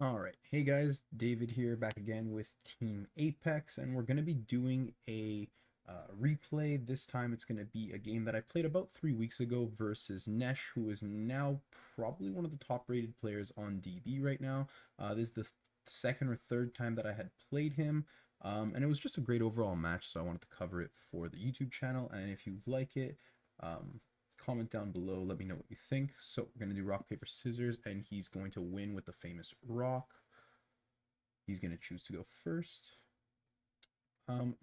Alright, hey guys, David here, back again with Team Apex, and we're going to be doing a replay. This time it's going to be a game that I played about 3 weeks ago versus Nesh, who is now probably one of the top rated players on DB right now. This is the second or third time that I had played him, and it was just a great overall match, so I wanted to cover it for the YouTube channel, and if you like it, comment down below, let me know what you think. So we're going to do rock paper scissors, and he's going to win with the famous rock. He's going to choose to go first.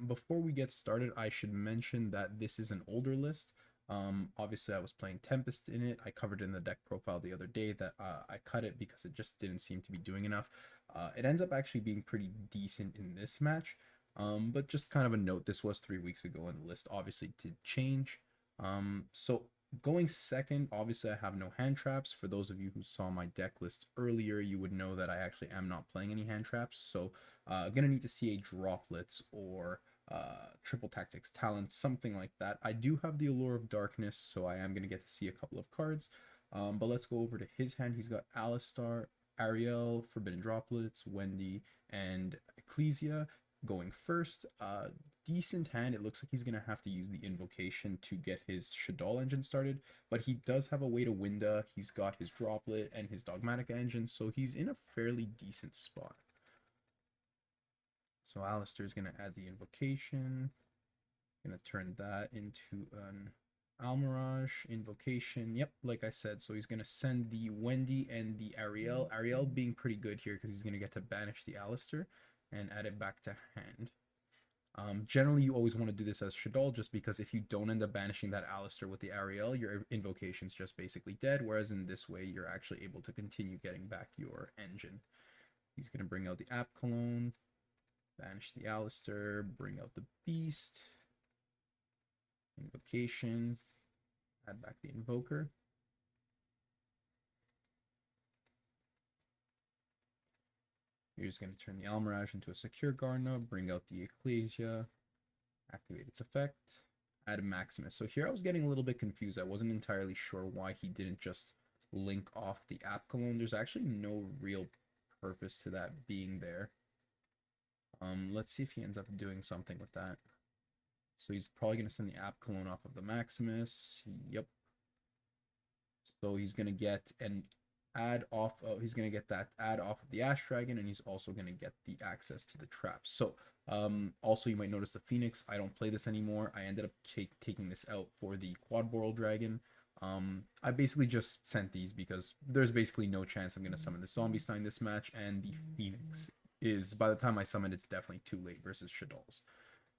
Before we get started, I should mention that this is an older list. Obviously I was playing Tempest in it. I covered in the deck profile the other day that I cut it because it just didn't seem to be doing enough. It ends up actually being pretty decent in this match. But just kind of a note, this was 3 weeks ago and the list obviously did change. So going second, obviously I have no hand traps. For those of you who saw my deck list earlier, you would know that I actually am not playing any hand traps. So gonna need to see a droplets or triple tactics talent, something like that. I do have the allure of darkness, so I am gonna get to see a couple of cards. But let's go over to his hand. He's got Alistar, Ariel, Forbidden Droplets, Wendy, and Ecclesia going first. Decent hand. It looks like he's gonna have to use the invocation to get his Shaddoll engine started, but he does have a way to Winda. He's got his droplet and his Dogmatic engine, so he's in a fairly decent spot. So Alistair is gonna add the invocation, gonna turn that into an Almirage invocation. Yep, like I said, so he's gonna send the Wendy and the Ariel. Ariel being pretty good here because he's gonna get to banish the Alistair and add it back to hand. Generally, you always want to do this as Shaddoll, just because if you don't end up banishing that Alistair with the Ariel, your invocation's just basically dead, whereas in this way, you're actually able to continue getting back your engine. He's going to bring out the App Cologne, banish the Alistair, bring out the Beast, invocation, add back the Invoker. You're just going to turn the Almirage into a Secure Gardener, bring out the Ecclesia, activate its effect, add Maximus. So here I was getting a little bit confused. I wasn't entirely sure why he didn't just link off the App Cologne. There's actually no real purpose to that being there. Let's see if he ends up doing something with that. So he's probably going to send the App Cologne off of the Maximus. Yep. So he's going to get an add off of, he's going to get that add off of the Ash Dragon, and he's also going to get the access to the traps. So also you might notice the Phoenix. I don't play this anymore. I ended up taking this out for the Quad Boral Dragon. I basically just sent these because there's basically no chance I'm going to summon the Zombie Stein this match, and the Phoenix is, by the time I summon, it's definitely too late versus Shaddoll's.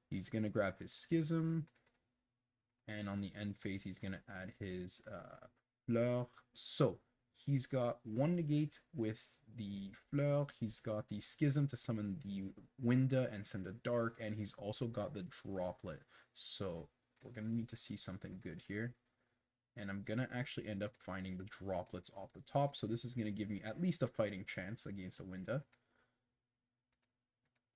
He's going to grab his Schism, and on the end phase, he's going to add his Fleur. So he's got one negate with the Fleur. He's got the Schism to summon the Winda and send a Dark, and he's also got the Droplet. So we're going to need to see something good here. And I'm going to actually end up finding the Droplets off the top. So this is going to give me at least a fighting chance against a Winda.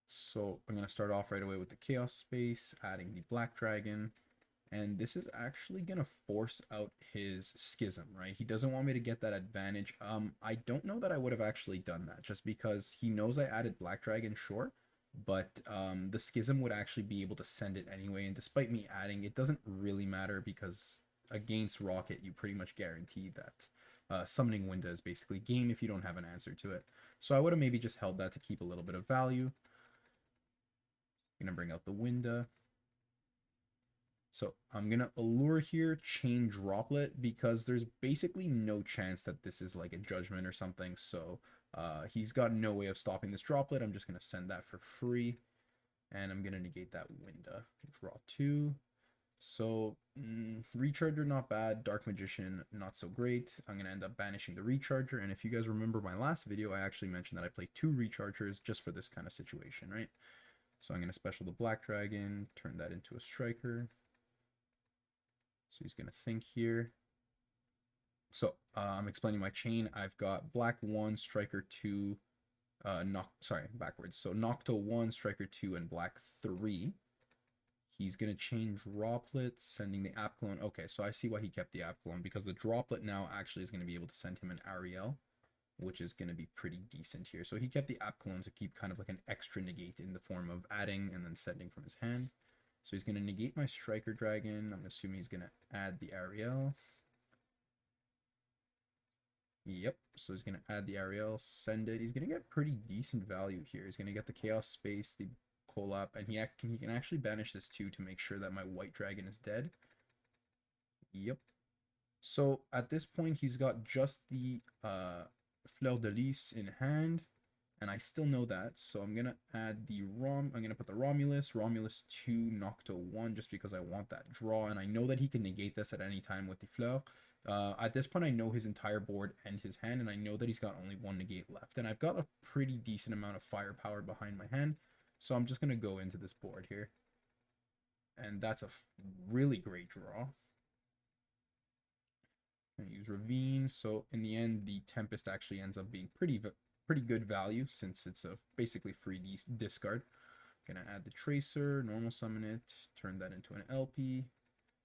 So I'm going to start off right away with the Chaos Space, adding the Black Dragon. And this is actually going to force out his Schism, right? He doesn't want me to get that advantage. I don't know that I would have actually done that, just because he knows I added Black Dragon, sure. But the Schism would actually be able to send it anyway. And despite me adding, it doesn't really matter because against Rocket, you pretty much guarantee that summoning Winda is basically game if you don't have an answer to it. So I would have maybe just held that to keep a little bit of value. Gonna bring out the Winda. So I'm gonna allure here, chain droplet, because there's basically no chance that this is like a judgment or something. So he's got no way of stopping this droplet. I'm just gonna send that for free, and I'm gonna negate that Winda. Draw two. So Recharger not bad, Dark Magician not so great. I'm gonna end up banishing the Recharger, and if you guys remember my last video, I actually mentioned that I play 2 Rechargers just for this kind of situation, right? So I'm gonna special the Black Dragon, turn that into a Striker. So he's going to think here. So I'm explaining my chain. I've got Black 1, Striker 2, backwards. So Nocto 1, Striker 2, and Black 3. He's going to chain Droplet, sending the App Clone. Okay, so I see why he kept the App Clone, because the Droplet now actually is going to be able to send him an Ariel which is going to be pretty decent here. So he kept the app clone to keep kind of like an extra negate in the form of adding and then sending from his hand. So he's going to negate my Striker Dragon. I'm assuming he's going to add the Ariel. Yep, so he's going to add the Ariel, send it. He's going to get pretty decent value here. He's going to get the Chaos Space, the Collab, and he can actually banish this too to make sure that my White Dragon is dead. Yep. So at this point, he's got just the Fleur de Lis in hand, and I still know that. So I'm gonna add the I'm gonna put the Romulus 2, Nocto 1, just because I want that draw, and I know that he can negate this at any time with the Fleur. At this point, I know his entire board and his hand, and I know that he's got only one negate left, and I've got a pretty decent amount of firepower behind my hand, so I'm just gonna go into this board here, and that's a really great draw. And use Ravine. So in the end, the Tempest actually ends up being pretty good value since it's a basically free discard. Gonna add the Tracer, normal summon it, turn that into an LP,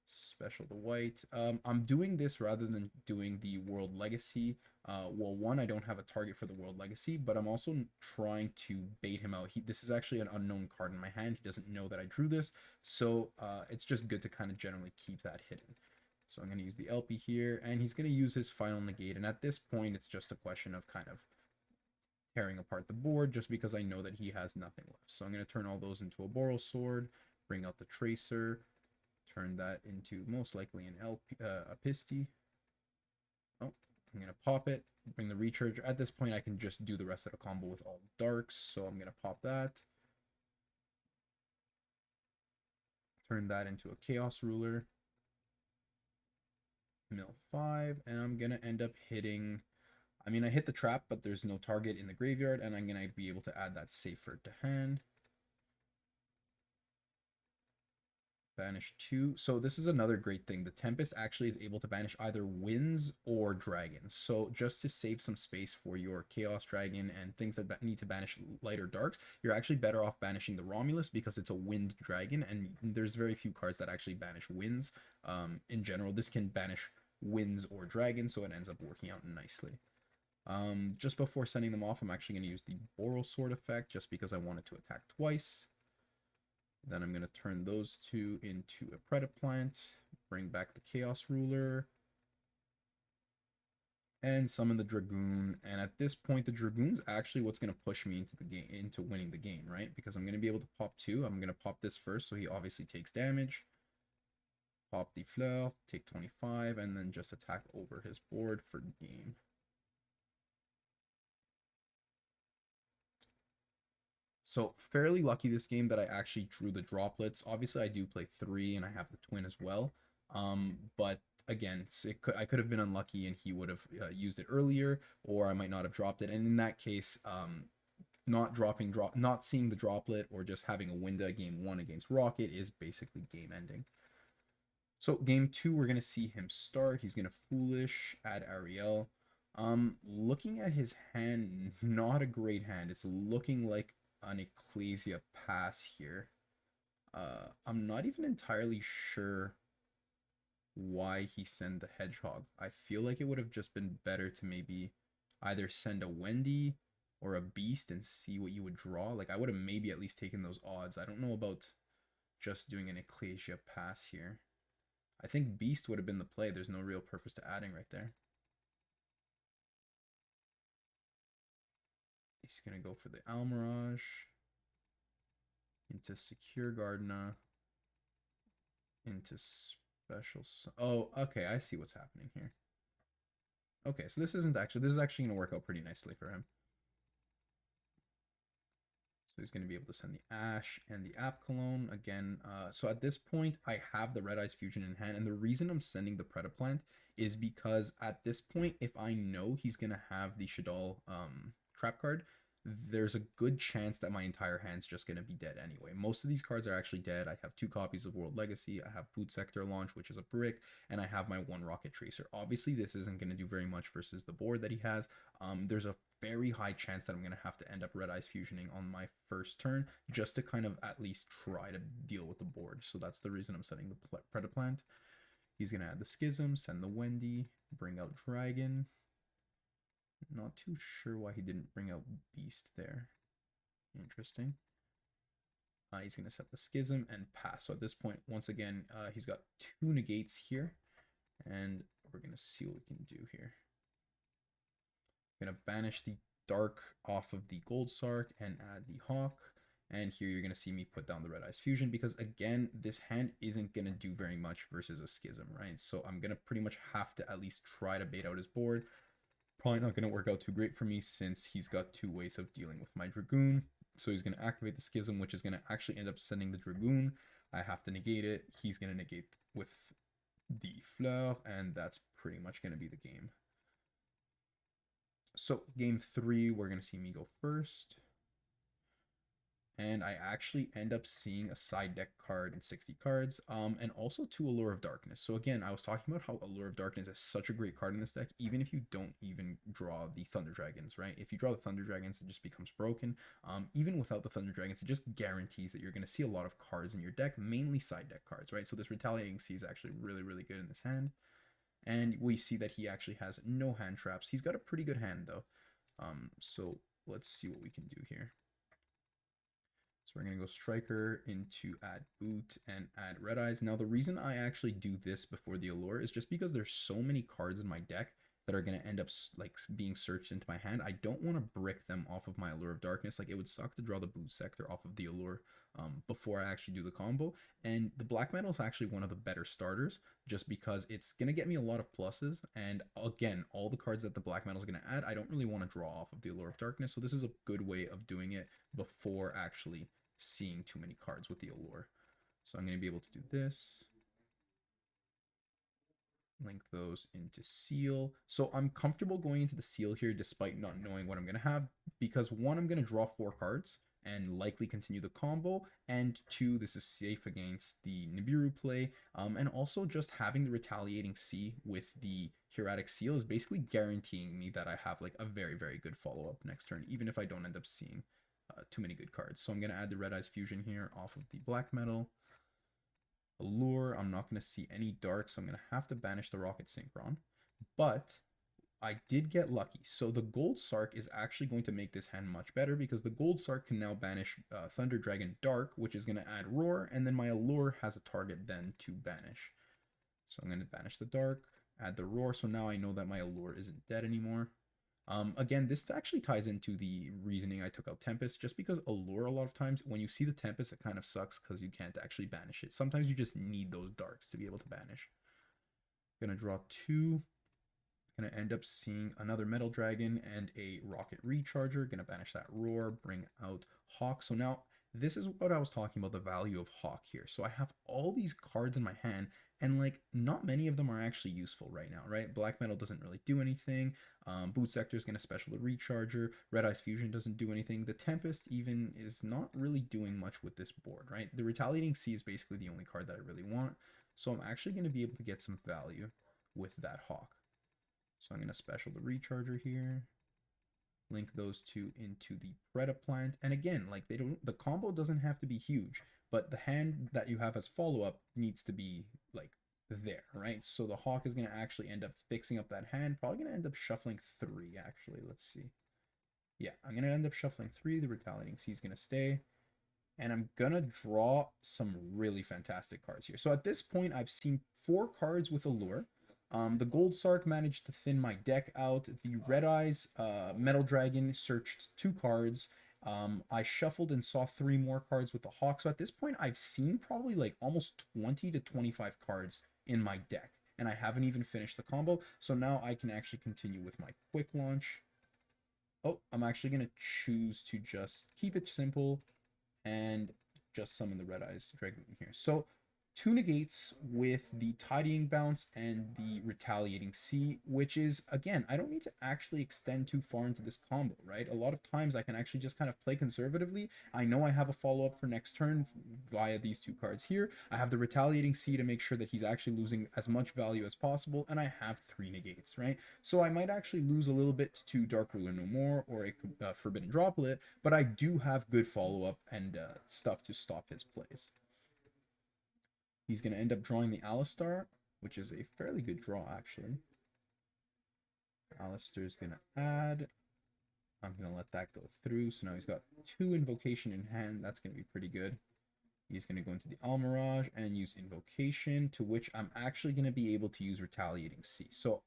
special the white. I'm doing this rather than doing the World Legacy. Well, one, I don't have a target for the World Legacy, but I'm also trying to bait him out. This is actually an unknown card in my hand. He doesn't know that I drew this, so it's just good to kind of generally keep that hidden. So I'm going to use the LP here, and he's going to use his final negate. And at this point, it's just a question of kind of tearing apart the board, just because I know that he has nothing left. So I'm going to turn all those into a Boral Sword, bring out the Tracer, turn that into most likely an LP, a Pisty. Oh, I'm going to pop it, bring the Recharge. At this point, I can just do the rest of the combo with all darks. So I'm going to pop that. Turn that into a Chaos Ruler. Mill 5, and I'm gonna end up hitting, I mean, I hit the trap, but there's no target in the graveyard, and I'm gonna be able to add that Safer to hand. Banish 2. So this is another great thing. The Tempest actually is able to banish either winds or dragons. So just to save some space for your Chaos Dragon and things that need to banish light or darks, you're actually better off banishing the Romulus because it's a wind dragon, and there's very few cards that actually banish winds. In general, this can banish winds or dragons, so it ends up working out nicely. Just before sending them off, I'm actually going to use the Boral Sword effect just because I wanted to attack twice. Then I'm going to turn those two into a Predaplant, bring back the Chaos Ruler, and summon the Dragoon. And at this point, the Dragoon's actually what's going to push me into the game, into winning the game, right? Because I'm going to be able to pop two. I'm going to pop this first, so he obviously takes damage. Pop the Fleur, take 25, and then just attack over his board for game. So fairly lucky this game that I actually drew the droplets. Obviously, I do play 3, and I have the twin as well. But again, I could have been unlucky, and he would have used it earlier, or I might not have dropped it. And in that case, not seeing the droplet or just having a Winda game 1 against Rocket is basically game ending. So game 2, we're gonna see him start. He's gonna Foolish, add Ariel. Looking at his hand, not a great hand. It's looking like an Ecclesia pass here. I'm not even entirely sure why he sent the Hedgehog. I feel like it would have just been better to maybe either send a Wendy or a Beast and see what you would draw. Like, I would have maybe at least taken those odds. I don't know about just doing an Ecclesia pass here. I think Beast would have been the play. There's no real purpose to adding right there. He's going to go for the Almirage into Secure Gardener into Special. Oh, okay. I see what's happening here. Okay, so this is actually going to work out pretty nicely for him. So he's going to be able to send the Ash and the App Cologne again. So at this point, I have the Red Eyes Fusion in hand. And the reason I'm sending the Predaplant is because at this point, if I know he's going to have the Shaddoll trap card, there's a good chance that my entire hand's just going to be dead anyway. Most of these cards are actually dead. I have 2 copies of World Legacy. I have Boot Sector Launch, which is a brick, and I have my 1 Rocket Tracer. Obviously, this isn't going to do very much versus the board that he has. There's a very high chance that I'm going to have to end up Red Eyes Fusioning on my first turn just to kind of at least try to deal with the board. So that's the reason I'm setting the Predaplant. He's going to add the Schism, send the Wendy, bring out Dragon. Not too sure why he didn't bring out Beast there. Interesting. He's going to set the Schism and pass. So at this point, once again, he's got 2 negates here. And we're going to see what we can do here. I'm going to banish the Dark off of the Gold Sark and add the Hawk. And here you're going to see me put down the Red Eyes Fusion because, again, this hand isn't going to do very much versus a Schism, right? So I'm going to pretty much have to at least try to bait out his board. Probably not going to work out too great for me since he's got 2 ways of dealing with my Dragoon. So he's going to activate the Schism, which is going to actually end up sending the Dragoon. I have to negate it. He's going to negate with the Fleur, and that's pretty much going to be the game. So game 3, we're going to see me go first. And I actually end up seeing a side deck card in 60 cards, and also 2 Allure of Darkness. So again, I was talking about how Allure of Darkness is such a great card in this deck, even if you don't even draw the Thunder Dragons, right? If you draw the Thunder Dragons, it just becomes broken. Even without the Thunder Dragons, it just guarantees that you're going to see a lot of cards in your deck, mainly side deck cards, right? So this Retaliating Sea is actually really, really good in this hand. And we see that he actually has no hand traps. He's got a pretty good hand, though. So let's see what we can do here. So we're going to go Striker into add Boot and add Red Eyes. Now, the reason I actually do this before the Allure is just because there's so many cards in my deck that are going to end up like being searched into my hand. I don't want to brick them off of my Allure of Darkness. Like, it would suck to draw the Boot Sector off of the Allure before I actually do the combo. And the Black Metal is actually one of the better starters just because it's going to get me a lot of pluses. And again, all the cards that the Black Metal is going to add, I don't really want to draw off of the Allure of Darkness. So this is a good way of doing it before actually seeing too many cards with the Allure. So I'm going to be able to do this. Link those into Seal. So I'm comfortable going into the Seal here despite not knowing what I'm going to have because 1, I'm going to draw 4 cards and likely continue the combo, and 2, this is safe against the Nibiru play, and also just having the Retaliating Sea with the Hieratic Seal is basically guaranteeing me that I have like a very, very good follow-up next turn, even if I don't end up seeing too many good cards. So I'm going to add the Red Eyes Fusion here off of the Black Metal. Allure, I'm not going to see any dark, so I'm going to have to banish the Rocket Synchron. But I did get lucky. So the Gold Sark is actually going to make this hand much better because the Gold Sark can now banish Thunder Dragon Dark, which is going to add Roar, and then my Allure has a target then to banish. So I'm going to banish the Dark, add the Roar, so now I know that my Allure isn't dead anymore. Again, this actually ties into the reasoning I took out Tempest, just because Allure, a lot of times, when you see the Tempest, it kind of sucks because you can't actually banish it. Sometimes you just need those darks to be able to banish. Gonna draw 2. Gonna end up seeing another Metal Dragon and a Rocket Recharger. Gonna banish that Roar, bring out Hawk. So now, this is what I was talking about, the value of Hawk here. So I have all these cards in my hand, and like not many of them are actually useful right now, right? Black Metal doesn't really do anything. Boot Sector is going to special the Recharger. Red Eyes Fusion doesn't do anything. The Tempest even is not really doing much with this board, right? The Retaliating Sea is basically the only card that I really want. So I'm actually going to be able to get some value with that Hawk. So I'm going to special the Recharger here. Link those 2 into the Predaplant. And again, like the combo doesn't have to be huge, but the hand that you have as follow-up needs to be like there, right? So the Hawk is going to actually end up fixing up that hand. Probably going to end up shuffling 3, actually. Let's see. Yeah, I'm going to end up shuffling 3. The Retaliating Sea is going to stay. And I'm going to draw some really fantastic cards here. So at this point, I've seen 4 cards with Allure. The Gold Sark managed to thin my deck out. The Red Eyes Metal Dragon searched 2 cards. I shuffled and saw 3 more cards with the Hawk. So at this point, I've seen probably like almost 20 to 25 cards in my deck. And I haven't even finished the combo. So now I can actually continue with my quick launch. Oh, I'm actually going to choose to just keep it simple and just summon the Red Eyes Dragoon here. So 2 negates with the Tidying Bounce and the Retaliating Sea, which is, again, I don't need to actually extend too far into this combo, right? A lot of times I can actually just kind of play conservatively. I know I have a follow-up for next turn via these 2 cards here. I have the Retaliating Sea to make sure that he's actually losing as much value as possible, and I have 3 negates, right? So I might actually lose a little bit to Dark Ruler No More or a Forbidden Droplet, but I do have good follow-up and stuff to stop his plays. He's going to end up drawing the Alistar, which is a fairly good draw, actually. Alistair's gonna add. I'm gonna let that go through. So now he's got 2 invocation in hand. That's gonna be pretty good. He's going to go into the Almirage and use Invocation, to which I'm actually going to be able to use Retaliating Sea. So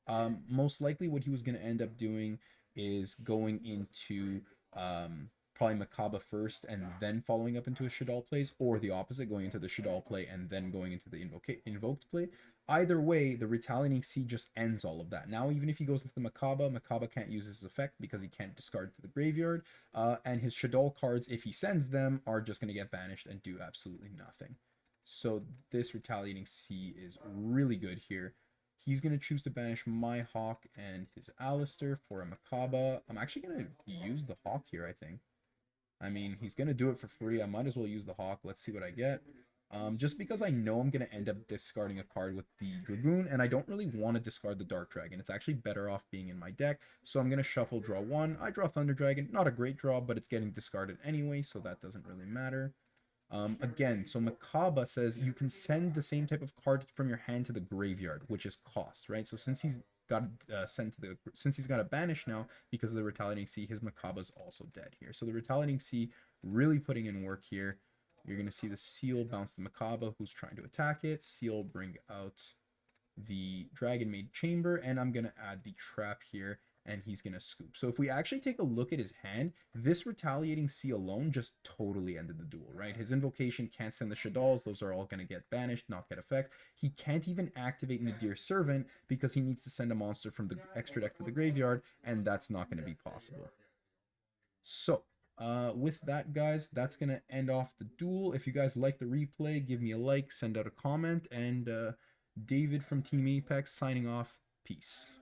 most likely what he was going to end up doing is going into probably Makaba first and then following up into a Shaddoll plays, or the opposite, going into the Shaddoll play and then going into the Invoked play. Either way, the Retaliating Sea just ends all of that. Now, even if he goes into the Makaba can't use his effect because he can't discard to the graveyard. And his Shaddoll cards, if he sends them, are just going to get banished and do absolutely nothing. So this Retaliating Sea is really good here. He's going to choose to banish my Hawk and his Alistair for a Makaba. I'm actually going to use the Hawk here, I think. I mean, he's going to do it for free. I might as well use the Hawk. Let's see what I get. Just because I know I'm going to end up discarding a card with the Dragoon, and I don't really want to discard the Dark Dragon. It's actually better off being in my deck, so I'm going to shuffle, draw 1. I draw Thunder Dragon. Not a great draw, but it's getting discarded anyway, so that doesn't really matter. Again, so Makaba says you can send the same type of card from your hand to the graveyard, which is cost, right? So since he's got since he's got a banish now because of the Retaliating Sea, his Makaba's also dead here. So the Retaliating Sea really putting in work here. You're going to see the Seal bounce the Makaba, who's trying to attack it. Seal bring out the Dragon Maid Chamber, and I'm going to add the Trap here, and he's going to scoop. So if we actually take a look at his hand, this Retaliating Sea alone just totally ended the duel, right? His Invocation can't send the Shaddolls. Those are all going to get banished, not get effect. He can't even activate Nadir Servant because he needs to send a monster from the extra deck to the graveyard, and that's not going to be possible. So with that, guys, that's going to end off the duel. If you guys like the replay, give me a like, send out a comment, and David from Team Apex signing off. Peace.